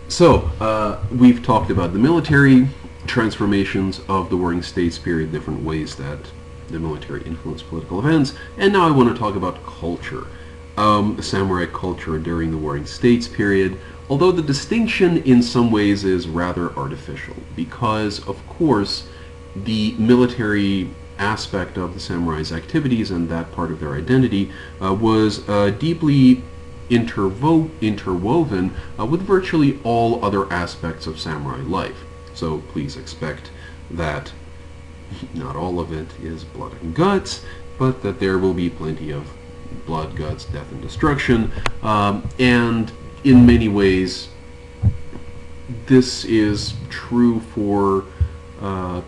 We've talked about the military transformations of the Warring States period, different ways that the military influenced political events, and now I want to talk about culture, samurai culture during the Warring States period, although the distinction in some ways is rather artificial, because, of course, the military aspect of the samurai's activities and that part of their identity was deeply interwoven with virtually all other aspects of samurai life. So please expect that not all of it is blood and guts, but that there will be plenty of blood, guts, death, and destruction. And in many ways, this is true for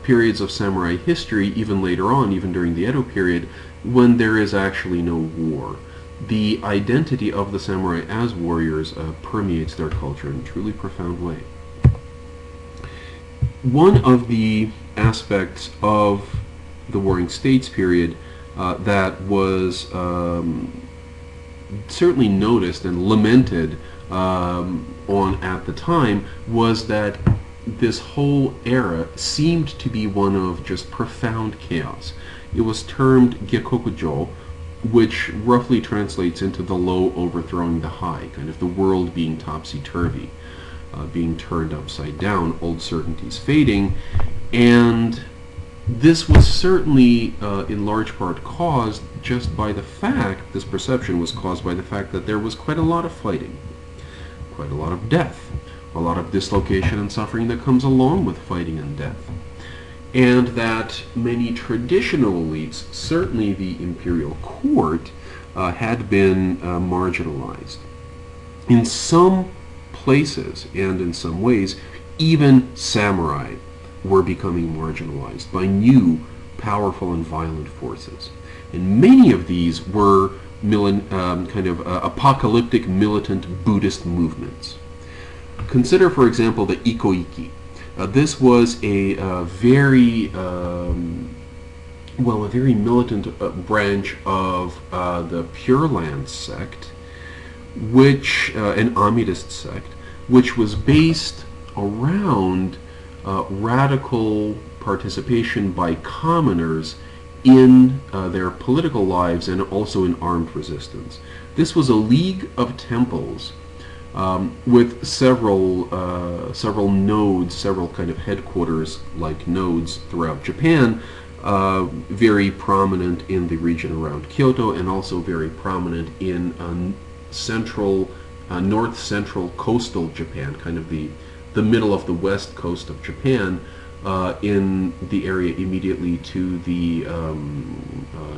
periods of samurai history, even later on, even during the Edo period, when there is actually no war. The identity of the samurai as warriors permeates their culture in a truly profound way. One of the aspects of the Warring States period that was certainly noticed and lamented on at the time was that this whole era seemed to be one of just profound chaos. It was termed Gyakokujo, which roughly translates into the low overthrowing the high, kind of the world being topsy-turvy, being turned upside down, old certainties fading, and this was certainly in large part caused just by the fact, this perception was caused by the fact that there was quite a lot of fighting, quite a lot of death, a lot of dislocation and suffering that comes along with fighting and death. And that many traditional elites, certainly the imperial court, had been marginalized. In some places and in some ways, even samurai were becoming marginalized by new, powerful and violent forces. And many of these were apocalyptic militant Buddhist movements. Consider, for example, the Ikoiki. This was a very militant branch of the Pure Land sect, which an Amidist sect, which was based around radical participation by commoners in their political lives and also in armed resistance. This was a league of temples with several nodes, several kind of headquarters-like nodes throughout Japan, very prominent in the region around Kyoto, and also very prominent in north central coastal Japan, kind of the middle of the west coast of Japan, in the area immediately to the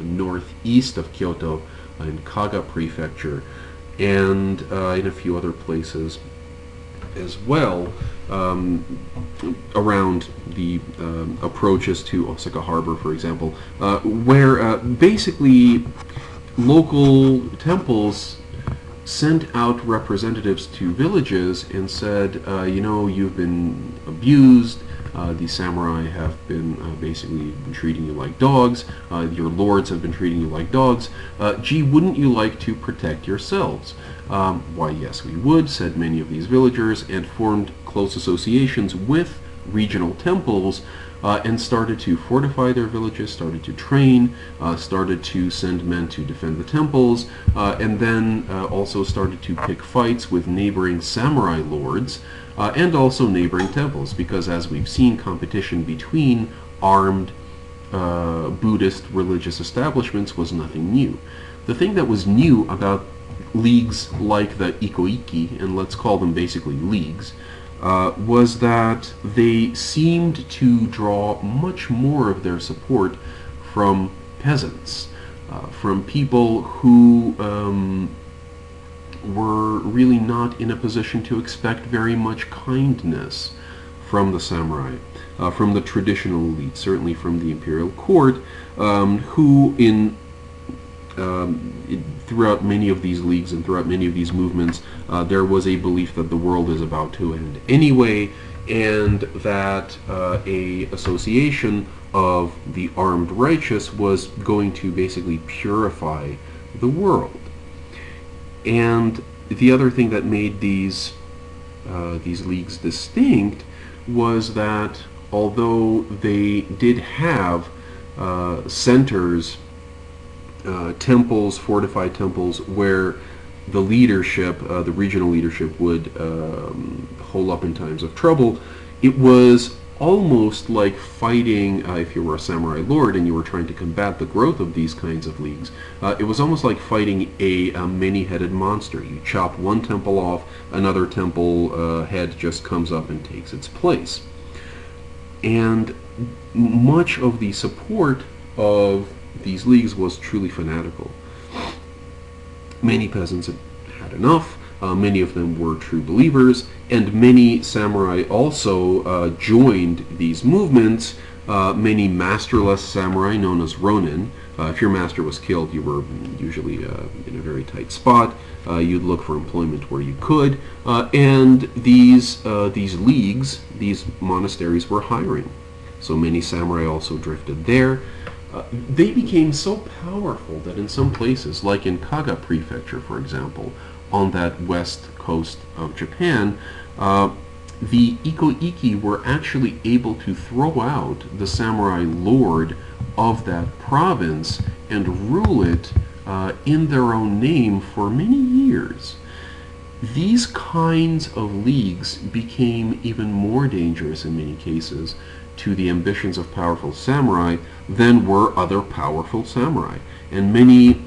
northeast of Kyoto, in Kaga Prefecture, and in a few other places as well, around the approaches to Osaka Harbor, for example, where basically local temples sent out representatives to villages and said, you've been abused, the samurai have been basically treating you like dogs, your lords have been treating you like dogs, wouldn't you like to protect yourselves? Why, yes, we would, said many of these villagers, and formed close associations with regional temples, and started to fortify their villages, started to train, started to send men to defend the temples, and then also started to pick fights with neighboring samurai lords, and also neighboring temples, because as we've seen, competition between armed Buddhist religious establishments was nothing new. The thing that was new about leagues like the Ikoiki, and let's call them basically leagues, was that they seemed to draw much more of their support from peasants, from people who were really not in a position to expect very much kindness from the samurai, from the traditional elite, certainly from the imperial court, who throughout many of these leagues and throughout many of these movements, there was a belief that the world is about to end anyway, and that a association of the armed righteous was going to basically purify the world. And the other thing that made these these leagues distinct was that although they did have centers, temples, fortified temples, where the leadership, the regional leadership, would hole up in times of trouble, it was almost like fighting, if you were a samurai lord and you were trying to combat the growth of these kinds of leagues, it was almost like fighting a many-headed monster. You chop one temple off, another temple head just comes up and takes its place. And much of the support of these leagues was truly fanatical. Many peasants had enough. Many of them were true believers, and many samurai also joined these movements. Many masterless samurai, known as ronin. If your master was killed, you were usually in a very tight spot. You'd look for employment where you could, and these leagues, these monasteries, were hiring. So many samurai also drifted there. They became so powerful that in some places, like in Kaga Prefecture, for example, on that west coast of Japan, the Iko-Iki were actually able to throw out the samurai lord of that province and rule it in their own name for many years. These kinds of leagues became even more dangerous in many cases to the ambitions of powerful samurai than were other powerful samurai. And many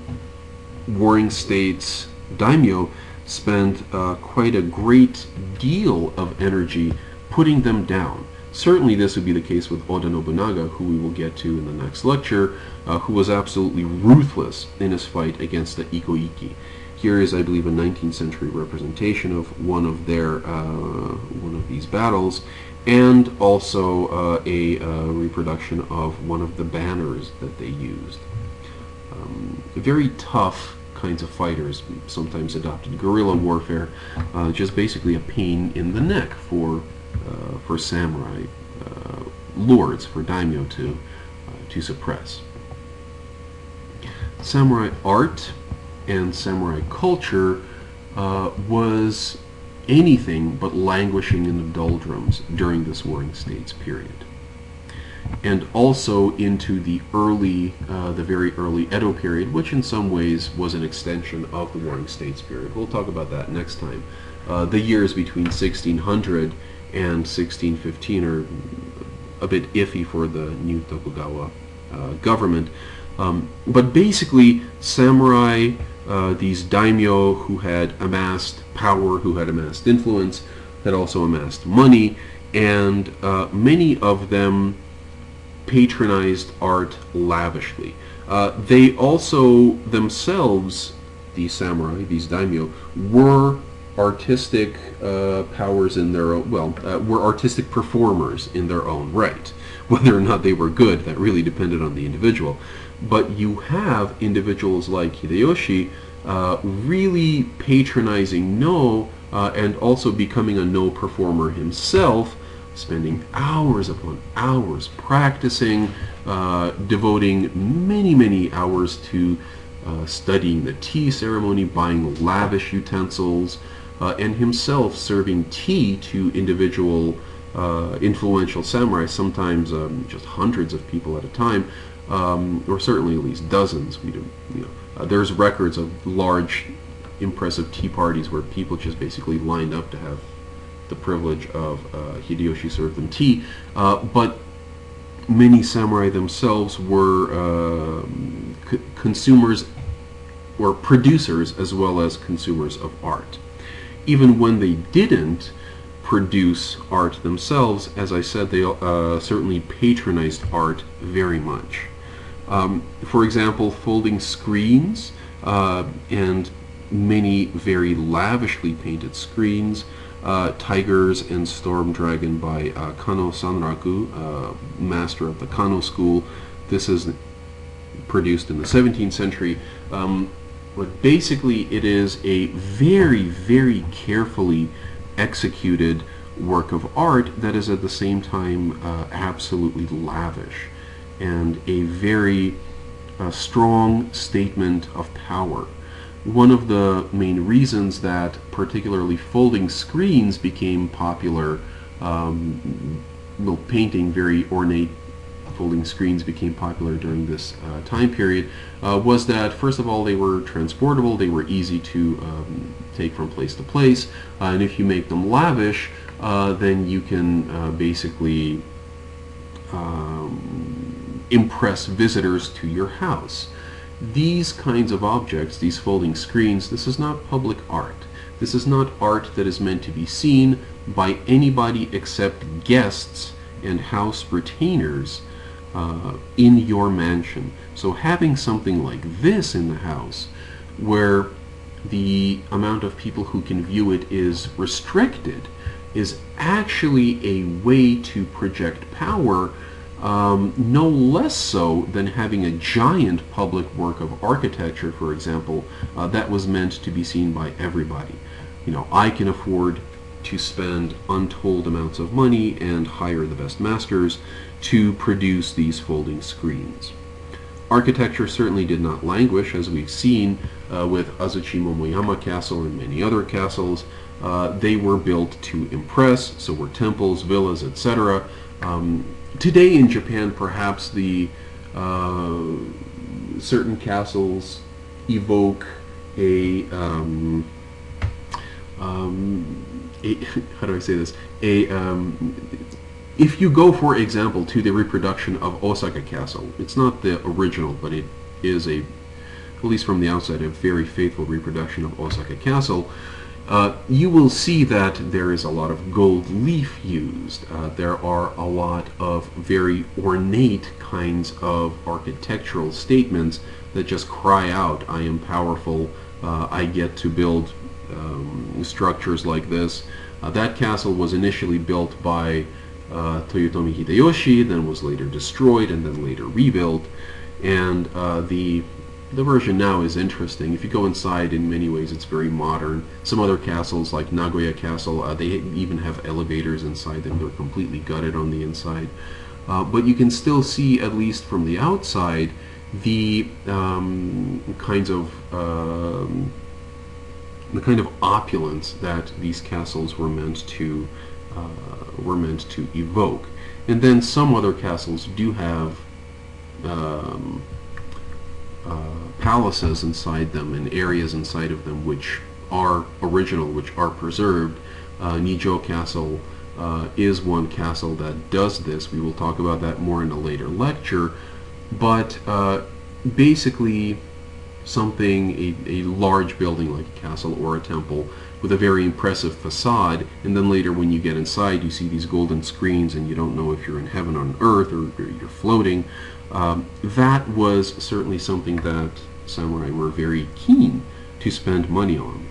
warring states, daimyo, spent quite a great deal of energy putting them down. Certainly this would be the case with Oda Nobunaga, who we will get to in the next lecture, who was absolutely ruthless in his fight against the Iko-Iki. Here is, I believe, a 19th century representation of one of these battles, and also a reproduction of one of the banners that they used. Very tough kinds of fighters, sometimes adopted guerrilla warfare, just basically a pain in the neck for samurai lords, for daimyo to suppress. Samurai art and samurai culture was anything but languishing in the doldrums during this Warring States period, and also into the very early Edo period, which in some ways was an extension of the Warring States period. We'll talk about that next time. The years between 1600 and 1615 are a bit iffy for the new Tokugawa government, but basically samurai, these daimyo who had amassed power, who had amassed influence, had also amassed money, and many of them patronized art lavishly. They also themselves, these samurai, these daimyo, were artistic powers in their own, were artistic performers in their own right. Whether or not they were good, that really depended on the individual. But you have individuals like Hideyoshi really patronizing No, and also becoming a No performer himself, spending hours upon hours practicing, devoting many hours to studying the tea ceremony, buying lavish utensils, and himself serving tea to individual influential samurai, sometimes just hundreds of people at a time, or certainly at least dozens. There's records of large, impressive tea parties where people just basically lined up to have the privilege of Hideyoshi serve them tea, but many samurai themselves were consumers or producers as well as consumers of art. Even when they didn't produce art themselves, as I said, they certainly patronized art very much. For example, folding screens and many very lavishly painted screens, Tigers and Storm Dragon by Kano Sanraku, master of the Kano school. This is produced in the 17th century. But basically it is a very carefully executed work of art that is at the same time absolutely lavish, and a very strong statement of power. one of the main reasons that particularly folding screens became popular, painting very ornate folding screens became popular during this time period, was that first of all they were transportable, they were easy to take from place to place, and if you make them lavish, then you can basically impress visitors to your house. These kinds of objects, these folding screens, this is not public art. This is not art that is meant to be seen by anybody except guests and house retainers in your mansion. So having something like this in the house, where the amount of people who can view it is restricted, is actually a way to project power, no less so than having a giant public work of architecture, for example, that was meant to be seen by everybody. I can afford to spend untold amounts of money and hire the best masters to produce these folding screens. Architecture certainly did not languish, as we've seen with Azuchi Momoyama Castle and many other castles. They were built to impress, so were temples, villas, etc. Today in Japan, perhaps the certain castles evoke how do I say this? If you go, for example, to the reproduction of Osaka Castle, it's not the original, but it is at least from the outside, a very faithful reproduction of Osaka Castle. You will see that there is a lot of gold leaf used. There are a lot of very ornate kinds of architectural statements that just cry out, I am powerful, I get to build structures like this. That castle was initially built by Toyotomi Hideyoshi, then was later destroyed and then later rebuilt. And the version now is interesting. If you go inside, in many ways it's very modern. Some other castles, like Nagoya Castle, they even have elevators inside them. They're completely gutted on the inside. But you can still see, at least from the outside, the kind of opulence that these castles were meant to evoke. And then some other castles do have palaces inside them and areas inside of them which are original, which are preserved. Nijo Castle is one castle that does this. We will talk about that more in a later lecture. But basically, a large building like a castle or a temple with a very impressive facade, and then later when you get inside you see these golden screens and you don't know if you're in heaven on earth or you're floating. That was certainly something that samurai were very keen to spend money on.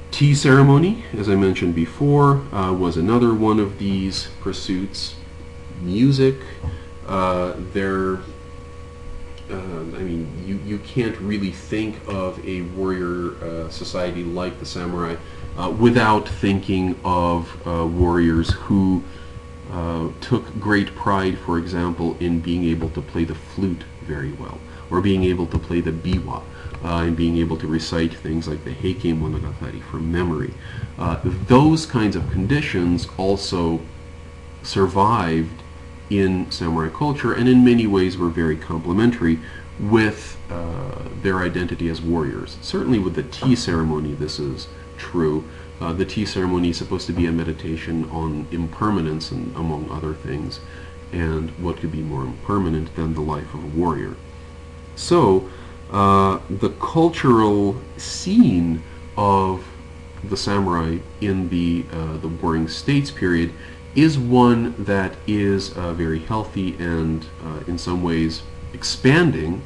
Tea ceremony, as I mentioned before, was another one of these pursuits. Music, you can't really think of a warrior society like the samurai without thinking of warriors who took great pride, for example, in being able to play the flute very well, or being able to play the biwa, and being able to recite things like the Heike Monogatari from memory. Those kinds of conditions also survived in samurai culture, and in many ways were very complementary with their identity as warriors. Certainly with the tea ceremony this is true. The tea ceremony is supposed to be a meditation on impermanence, and among other things, and what could be more impermanent than the life of a warrior. So the cultural scene of the samurai in the Warring States period is one that is very healthy and in some ways expanding.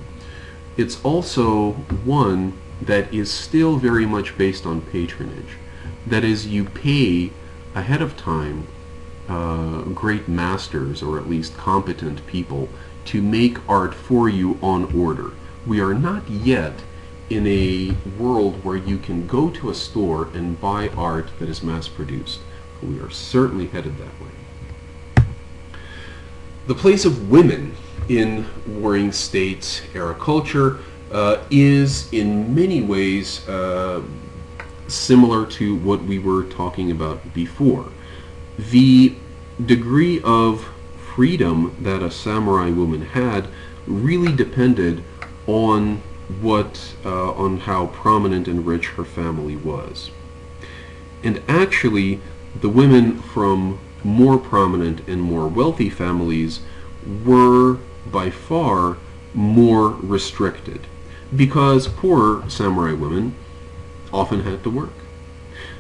It's also one that is still very much based on patronage. That is, you pay ahead of time great masters, or at least competent people, to make art for you on order. We are not yet in a world where you can go to a store and buy art that is mass-produced. We are certainly headed that way. The place of women in Warring States era culture is in many ways similar to what we were talking about before. The degree of freedom that a samurai woman had really depended on on how prominent and rich her family was. And actually, the women from more prominent and more wealthy families were by far more restricted, because poorer samurai women often had to work.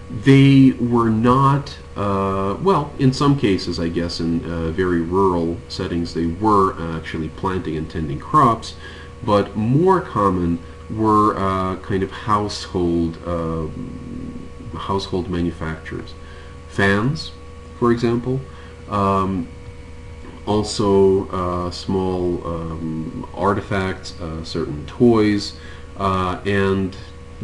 They were not, well, in some cases, I guess, in very rural settings, they were actually planting and tending crops, but more common were kind of household manufacturers. Fans, for example, also small artifacts, certain toys, and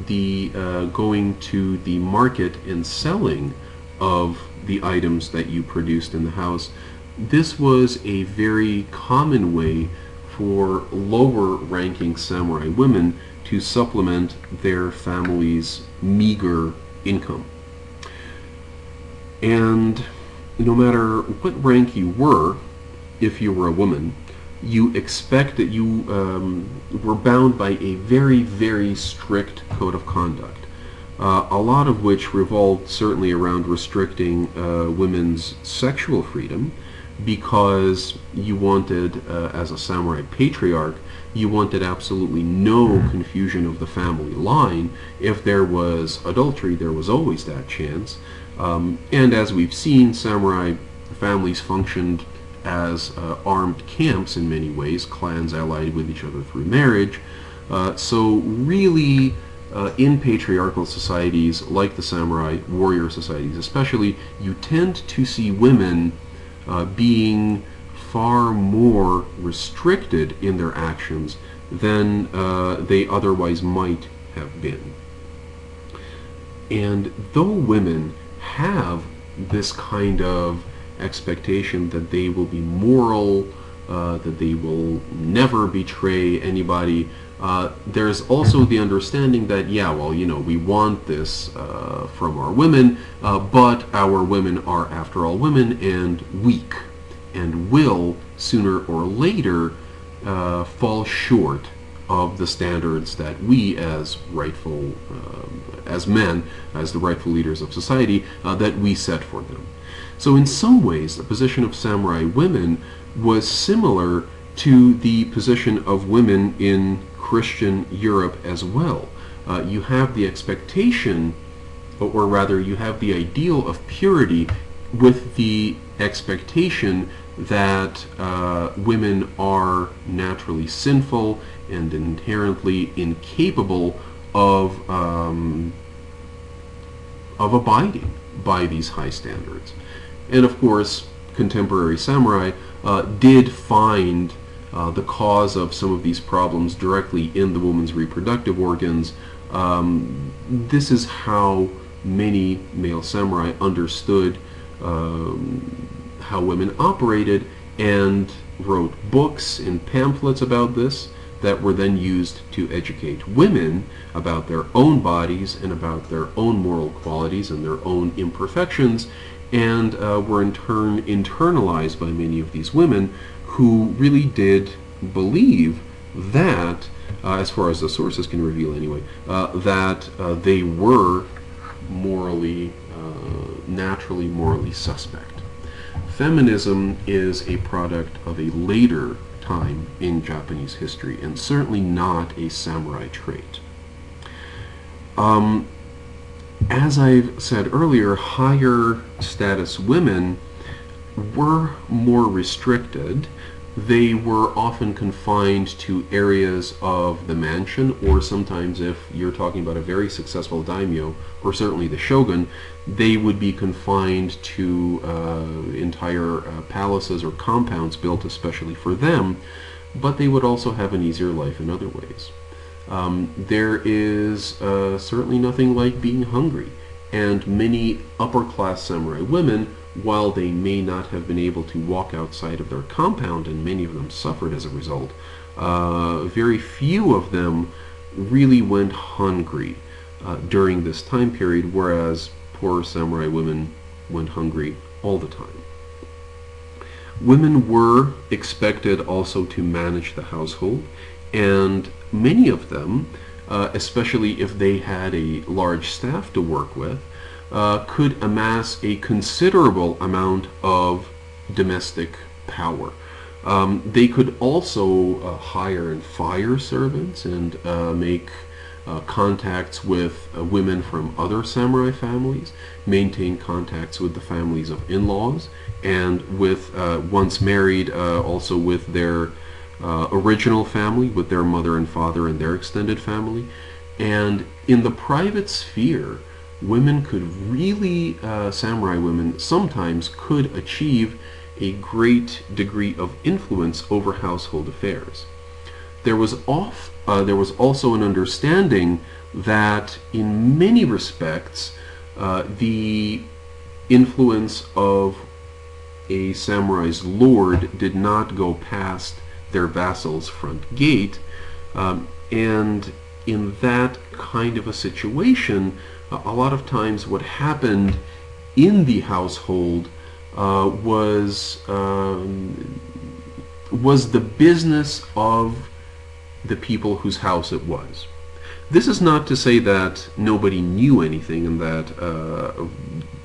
the going to the market and selling of the items that you produced in the house. This was a very common way for lower ranking samurai women to supplement their family's meager income. And no matter what rank you were, if you were a woman, you expect that you were bound by a very, very strict code of conduct, a lot of which revolved certainly around restricting women's sexual freedom, because you wanted, as a samurai patriarch, you wanted absolutely no confusion of the family line. If there was adultery, there was always that chance. And as we've seen, samurai families functioned as armed camps in many ways, clans allied with each other through marriage. So really, in patriarchal societies like the samurai warrior societies especially, you tend to see women being far more restricted in their actions than they otherwise might have been. And though women have this kind of expectation that they will be moral, that they will never betray anybody, there's also the understanding that, yeah, well, you know, we want this from our women, but our women are, after all, women and weak, and will, sooner or later, fall short of the standards that we, as rightful, as men, as the rightful leaders of society, that we set for them. So in some ways, the position of samurai women was similar to the position of women in Christian Europe as well. You have the expectation, or rather you have the ideal of purity, with the expectation that women are naturally sinful and inherently incapable of abiding by these high standards. And of course, contemporary samurai did find the cause of some of these problems directly in the woman's reproductive organs. This is how many male samurai understood how women operated, and wrote books and pamphlets about this that were then used to educate women about their own bodies and about their own moral qualities and their own imperfections, and were in turn internalized by many of these women who really did believe that, as far as the sources can reveal anyway, that they were morally, naturally morally suspect. Feminism is a product of a later time in Japanese history, and certainly not a samurai trait. As I've said earlier, higher status women were more restricted. They were often confined to areas of the mansion, or sometimes, if you're talking about a very successful daimyo, or certainly the shogun, they would be confined to entire palaces or compounds built especially for them, but they would also have an easier life in other ways. There is certainly nothing like being hungry, and many upper-class samurai women while they may not have been able to walk outside of their compound, and many of them suffered as a result, very few of them really went hungry during this time period, whereas poor samurai women went hungry all the time. Women were expected also to manage the household, and many of them, especially if they had a large staff to work with, could amass a considerable amount of domestic power. They could also hire and fire servants and make contacts with women from other samurai families, maintain contacts with the families of in-laws, and with, once married, also with their original family, with their mother and father and their extended family. And in the private sphere, women could really, samurai women sometimes could achieve a great degree of influence over household affairs. There was also an understanding that in many respects, the influence of a samurai's lord did not go past their vassal's front gate, and in that kind of a situation, a lot of times what happened in the household was the business of the people whose house it was. This is not to say that nobody knew anything and that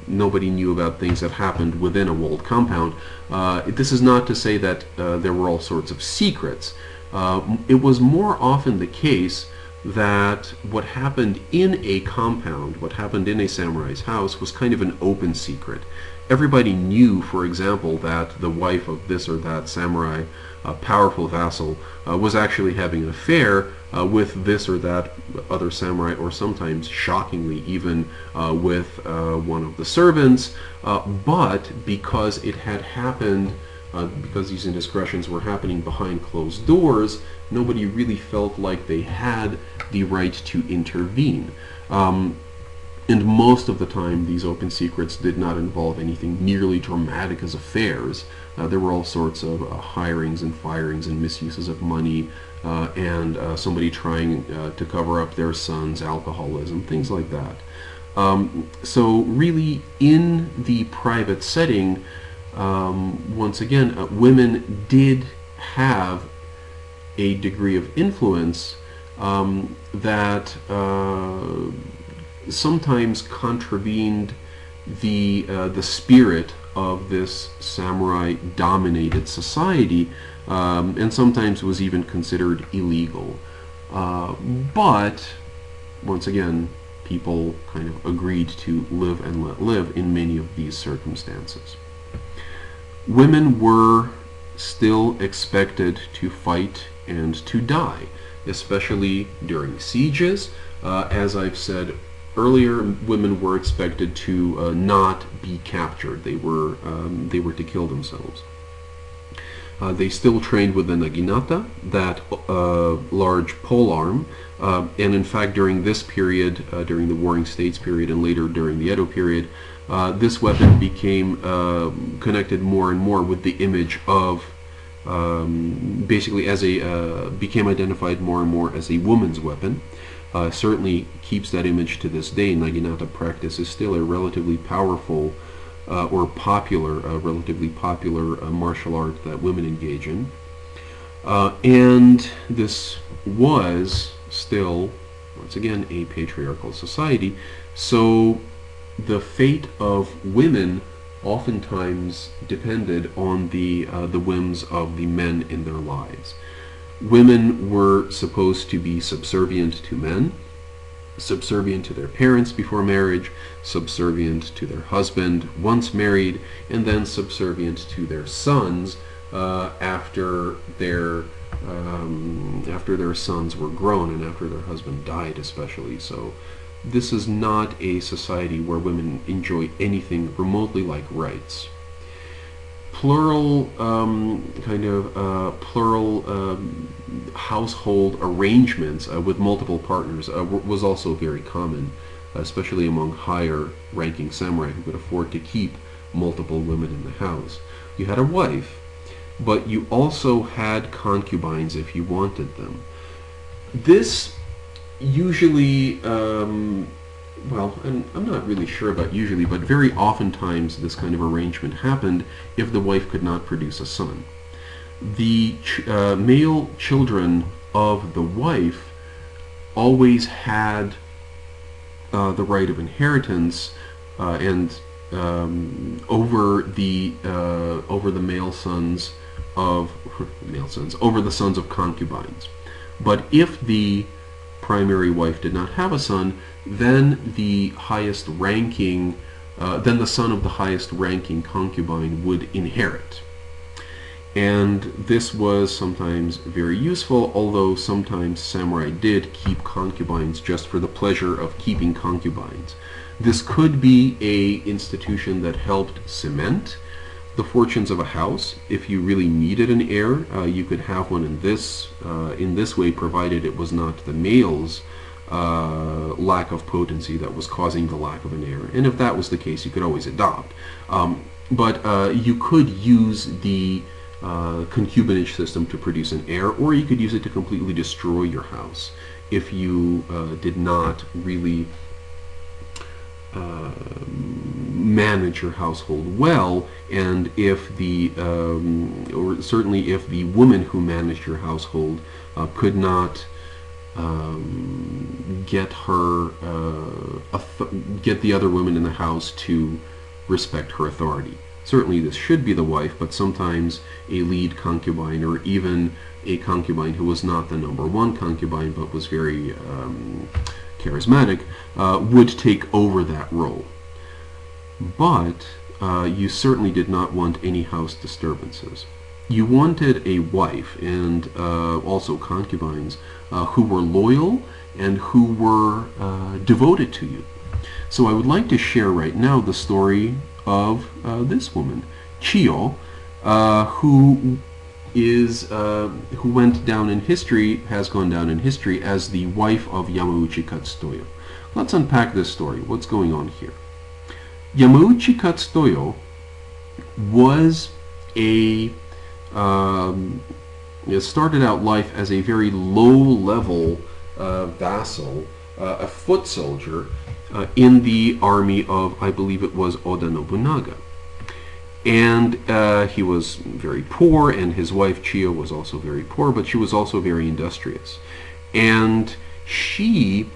nobody knew about things that happened within a walled compound. This is not to say that there were all sorts of secrets. It was more often the case that what happened in a compound, what happened in a samurai's house, was kind of an open secret. Everybody knew, for example, that the wife of this or that samurai, a powerful vassal, was actually having an affair with this or that other samurai, or sometimes, shockingly, even with one of the servants. But because it had happened, because these indiscretions were happening behind closed doors, nobody really felt like they had the right to intervene. And most of the time, these open secrets did not involve anything nearly dramatic as affairs. There were all sorts of hirings and firings and misuses of money, and somebody trying to cover up their son's alcoholism, things like that. So really, in the private setting, once again, women did have a degree of influence that sometimes contravened the spirit of this samurai-dominated society, and sometimes was even considered illegal. But once again, people kind of agreed to live and let live in many of these circumstances. Women were still expected to fight and to die, especially during sieges. As I've said earlier, women were expected to not be captured. They were to kill themselves. They still trained with the naginata, that large polearm, and in fact during this period, during the Warring States period and later during the Edo period, this weapon became connected more and more with the image of, basically as became identified more and more as a woman's weapon. Certainly keeps that image to this day. Naginata practice is still a relatively powerful or popular, relatively popular martial art that women engage in. And this was still, once again, a patriarchal society. So the fate of women oftentimes depended on the whims of the men in their lives. Women were supposed to be subservient to men, subservient to their parents before marriage, subservient to their husband once married, and then subservient to their sons after their sons were grown and after their husband died, especially. So this is not a society where women enjoy anything remotely like rights. Plural household arrangements with multiple partners was also very common, especially among higher ranking samurai who could afford to keep multiple women in the house. You had a wife, but you also had concubines if you wanted them. This usually, well, and I'm not really sure about usually, but very oftentimes this kind of arrangement happened if the wife could not produce a son. The male children of the wife always had the right of inheritance and over the male sons of over the sons of concubines. But if the primary wife did not have a son, then the highest ranking, then the son of the highest ranking concubine would inherit. And this was sometimes very useful, although sometimes samurai did keep concubines just for the pleasure of keeping concubines. This could be an institution that helped cement the fortunes of a house. If you really needed an heir, you could have one in this way, provided it was not the male's lack of potency that was causing the lack of an heir. And if that was the case, you could always adopt. But you could use the concubinage system to produce an heir, or you could use it to completely destroy your house if you did not really manage your household well, and if the or certainly if the woman who managed your household could not get the other women in the house to respect her authority. Certainly this should be the wife, but sometimes a lead concubine, or even a concubine who was not the number one concubine but was very charismatic, would take over that role. But you certainly did not want any house disturbances. You wanted a wife, and also concubines, who were loyal and who were devoted to you. So I would like to share right now the story of this woman, Chiyo, who went down in history, has gone down in history as the wife of Yamauchi Katsutoyo. Let's unpack this story. What's going on here? Yamauchi Katsutoyo was started out life as a very low-level vassal, a foot soldier in the army of, I believe it was, Oda Nobunaga. And he was very poor, and his wife Chiyo was also very poor, but she was also very industrious. And she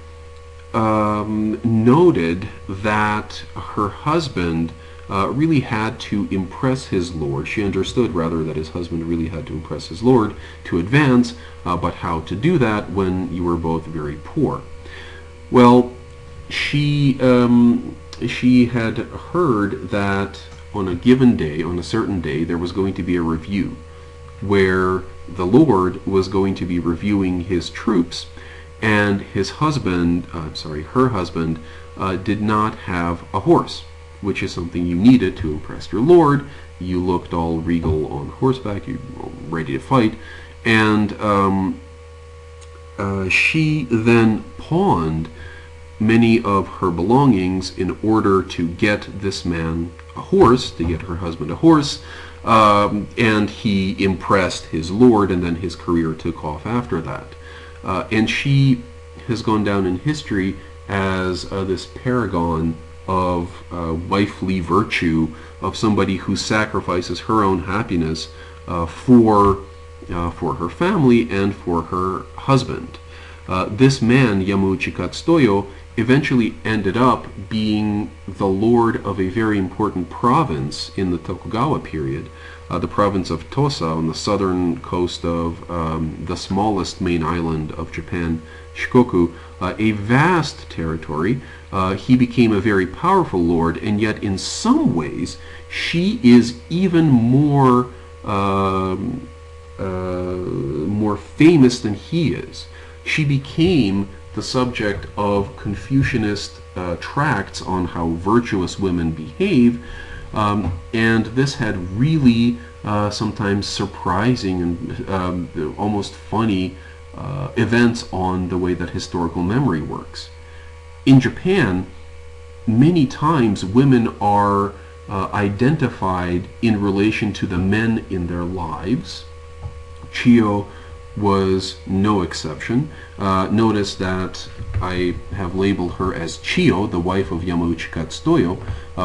noted that her husband really had to impress his lord. She understood, rather, that his husband really had to impress his lord to advance, but how to do that when you were both very poor? Well, she had heard that on a given day, on a certain day, there was going to be a review where the lord was going to be reviewing his troops, and his husband, her husband, did not have a horse, which is something you needed to impress your lord. You looked all regal on horseback, you were ready to fight, and she then pawned many of her belongings in order to get this man a horse, to get her husband a horse, and he impressed his lord, and then his career took off after that. And she has gone down in history as this paragon of wifely virtue, of somebody who sacrifices her own happiness for her family and for her husband. This man, Yamauchi Katsutoyo, eventually ended up being the lord of a very important province in the Tokugawa period, the province of Tosa on the southern coast of the smallest main island of Japan, Shikoku, a vast territory. He became a very powerful lord, and yet in some ways she is even more famous than he is. She became the subject of Confucianist tracts on how virtuous women behave, and this had really sometimes surprising and almost funny events on the way that historical memory works. In Japan, many times women are identified in relation to the men in their lives. Chiyo was no exception. Notice that I have labeled her as Chiyo, the wife of Yamauchi Katsutoyo,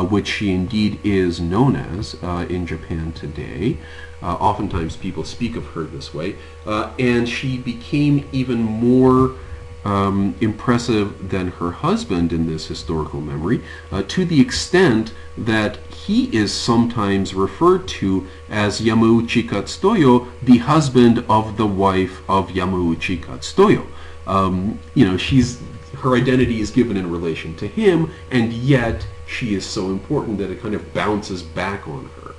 which she indeed is known as in Japan today. Oftentimes people speak of her this way. And she became even more impressive than her husband in this historical memory, to the extent that he is sometimes referred to as Yamauchi Katsutoyo, the husband of the wife of Yamauchi Katsutoyo. Her identity is given in relation to him, and yet she is so important that it kind of bounces back on her.